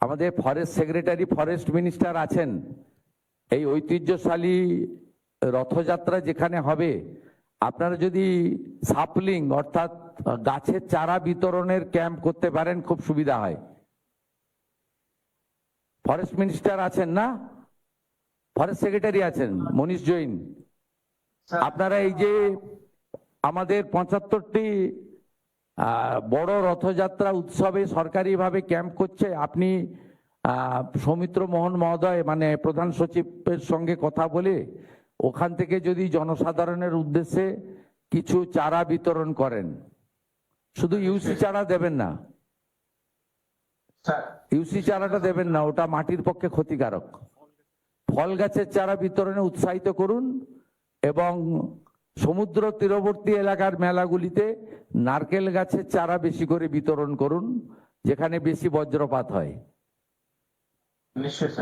আমাদের forest secretary, forest minister আছেন। এই ঐতিহ্যশালী রথযাত্রা যেখানে হবে, আপনারা যদি সাপলিং অর্থাৎ গাছের চারা বিতরণের ক্যাম্প করতে পারেন খুব সুবিধা হয়। ফরেস্ট মিনিস্টার আছেন না, ফরেস্ট সেক্রেটারি আছেন মনীষ জৈন। আপনারা এই যে আমাদের 75টি বড় রথযাত্রা উৎসবে সরকারিভাবে ক্যাম্প করছে, আপনি সৌমিত্র মোহন মহোদয় মানে প্রধান সচিবের সঙ্গে কথা বলে ওখান থেকে যদি জনসাধারণের উদ্দেশ্যে কিছু চারা বিতরণ করেন, শুধু ইউসি চারা দেবেন না, ইউসি চারাটা দেবেন না, ওটা মাটির পক্ষে ক্ষতিকারক। ফল গাছের চারা বিতরণে উৎসাহিত করুন এবং সমুদ্র তীরবর্তী এলাকার মেলাগুলিতে নারকেল গাছের চারা বেশি করে বিতরণ করুন, যেখানে বেশি বজ্রপাত হয়।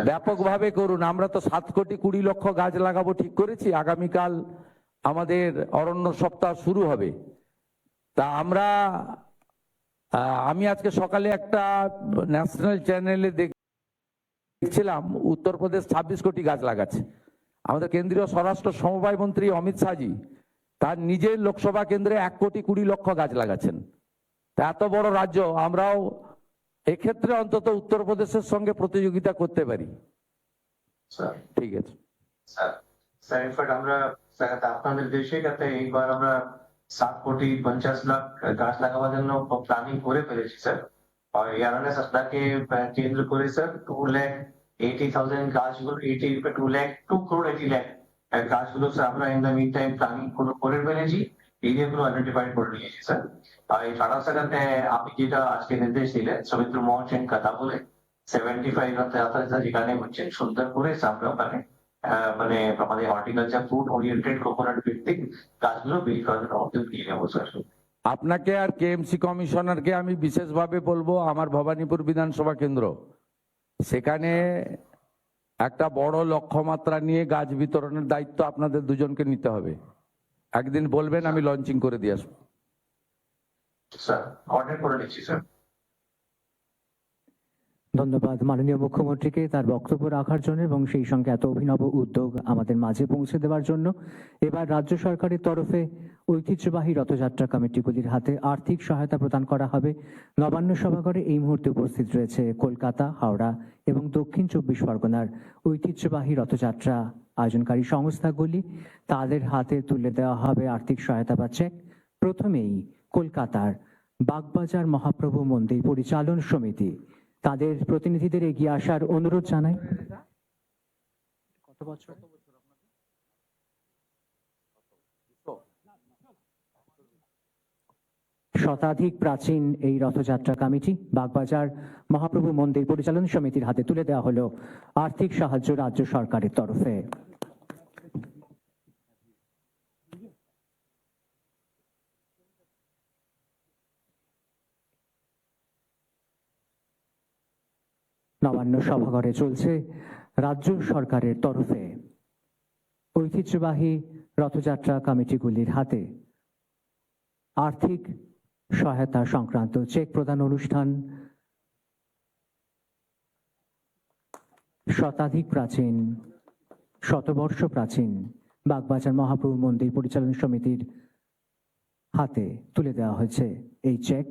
ব্যাপকভাবে করুন। আমরা তো 7,20,00,000 গাছ লাগাবো ঠিক করেছি। আগামীকাল আমাদের অরণ্য সপ্তাহ শুরু হবে। তা আমি আজকে সকালে একটা ন্যাশনাল চ্যানেলে দেখছিলাম উত্তরপ্রদেশ 26 কোটি গাছ লাগাচ্ছে। আমাদের কেন্দ্রীয় স্বরাষ্ট্র সমবায় মন্ত্রী অমিত শাহজি তার নিজের লোকসভা কেন্দ্রে 1,20,00,000 গাছ লাগাচ্ছেন। তা এত বড় রাজ্য, আমরাও এক্ষেত্রে অন্তত উত্তরপ্রদেশের সঙ্গে প্রতিযোগিতা করতে পারি। ঠিক আছে স্যার, ইনফ্যাক্ট আমরা আপনাদের দেশে এইবার আমরা 7,50,00,000 গাছ লাগাবার জন্য প্ল্যানিং করে ফেলেছি স্যার। আর এয়ারনেস আপনাকে কেন্দ্র করে স্যার 2,80,000 গাছগুলো 2,80,00,000 গাছগুলো স্যার আমরা in the mid time planning করে ফেলেছি, এরিয়াগুলো আইডেন্টিফাইড করে নিয়েছি স্যার। আর এই সারা সাথে আপনি যেটা আজকে নির্দেশ দিলেন সৌমিত্র মোহন সেন কথা বলে 75 রথযাত্রা যেখানে হচ্ছে সুন্দর করে আমরা ওখানে মানে আমাদের হর্টিকালচার ফুড ওরিয়েন্টেড কোকোনাট ভিত্তিক গাছগুলো বিল করার জন্য উদ্যোগ নিয়ে নেবো স্যার। আপনাকে আর কেএমসি কমিশনারকে আমি বিশেষভাবে বলবো, আমার ভবানীপুর বিধানসভা কেন্দ্র, সেখানে একটা বড় লক্ষ্যমাত্রা নিয়ে গাছ বিতরণের দায়িত্ব আপনাদের দুজনকে নিতে হবে। একদিন বলবেন, আমি লঞ্চিং করে দিয়ে আসবো। স্যার অর্ডার করে নিচ্ছি স্যার। ধন্যবাদ মাননীয় মুখ্যমন্ত্রীকে তার বক্তব্য রাখার জন্য এবং সেই সঙ্গে এত অভিনব উদ্যোগ আমাদের মাঝে পৌঁছে দেওয়ার জন্য। এবার রাজ্য সরকারের তরফে ঐতিহ্যবাহী রথযাত্রা কমিটিগুলির হাতে আর্থিক সহায়তা প্রদান করা হবে। নবান্ন সভাঘরে এই মুহূর্তে উপস্থিত রয়েছে কলকাতা, হাওড়া এবং দক্ষিণ 24 পরগনার ঐতিহ্যবাহী রথযাত্রা আয়োজনকারী সংস্থাগুলি। তাদের হাতে তুলে দেওয়া হবে আর্থিক সহায়তা বা চেক। প্রথমেই কলকাতার বাগবাজার মহাপ্রভু মন্দির পরিচালন সমিতি, তাদের প্রতিনিধিদের এগিয়ে আসার অনুরোধ জানাই। কত বছর? শতাধিক প্রাচীন এই রথযাত্রা কমিটি বাগবাজার মহাপ্রভু মন্দির পরিচালন সমিতির হাতে তুলে দেওয়া হলো আর্থিক সাহায্য রাজ্য সরকারের তরফে। নবান্ন সভাঘরে চলছে রাজ্য সরকারের তরফে ঐতিহ্যবাহী রথযাত্রা কমিটিগুলির হাতে আর্থিক সহায়তা সংক্রান্ত চেক প্রদান অনুষ্ঠান। শতাধিক প্রাচীন, শতবর্ষ প্রাচীন বাগবাজার মহাপ্রভু মন্দির পরিচালন সমিতির হাতে তুলে দেওয়া হয়েছে এই চেক।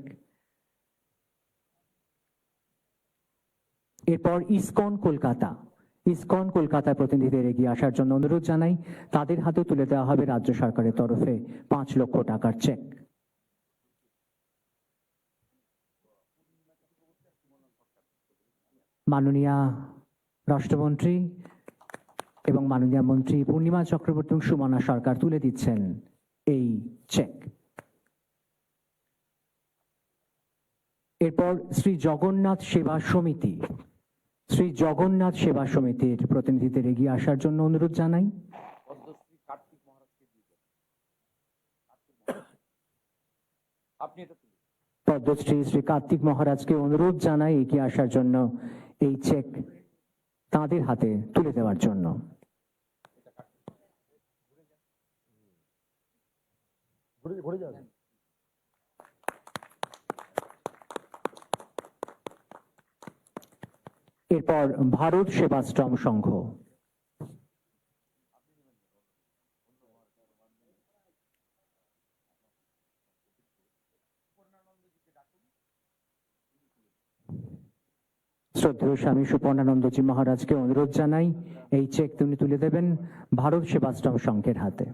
এরপর ইসকন কলকাতার প্রতিনিধিদের এগিয়ে আসার জন্য অনুরোধ জানাই। তাদের হাতে তুলে দেওয়া হবে রাজ্য সরকারের তরফে 5 লক্ষ টাকার চেক। মাননীয় রাষ্ট্রমন্ত্রী এবং মাননীয় মন্ত্রী পূর্ণিমা চক্রবর্তী এবং সুমনা সরকার তুলে দিচ্ছেন এই চেক। এরপর শ্রী জগন্নাথ সেবা সমিতির প্রতিনিধিদের এগিয়ে আসার জন্য অনুরোধ জানাই। পদ্মশ্রী শ্রী কার্তিক মহারাজকে অনুরোধ জানাই এগিয়ে আসার জন্য এই চেক তাদের হাতে তুলে দেওয়ার জন্য। এরপর ভারত সেবাশ্রম সংঘ। শ্রদ্ধেয় স্বামী সুপর্ণানন্দজি মহারাজকে অনুরোধ জানাই এই চেক তিনি তুলে দেবেন ভারত সেবাশ্রম সংঘের হাতে।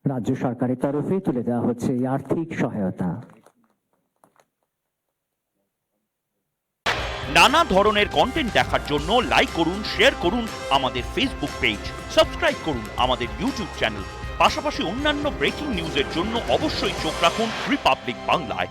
রাজ্য সরকারের তরফে তুলে দেওয়া হচ্ছে এই আর্থিক সহায়তা। নানা ধরনের কন্টেন্ট দেখার জন্য লাইক করুন, শেয়ার করুন আমাদের ফেসবুক পেজ, সাবস্ক্রাইব করুন আমাদের ইউটিউব চ্যানেল। পাশাপাশি অন্যান্য ব্রেকিং নিউজের জন্য অবশ্যই চোখ রাখুন রিপাবলিক বাংলায়।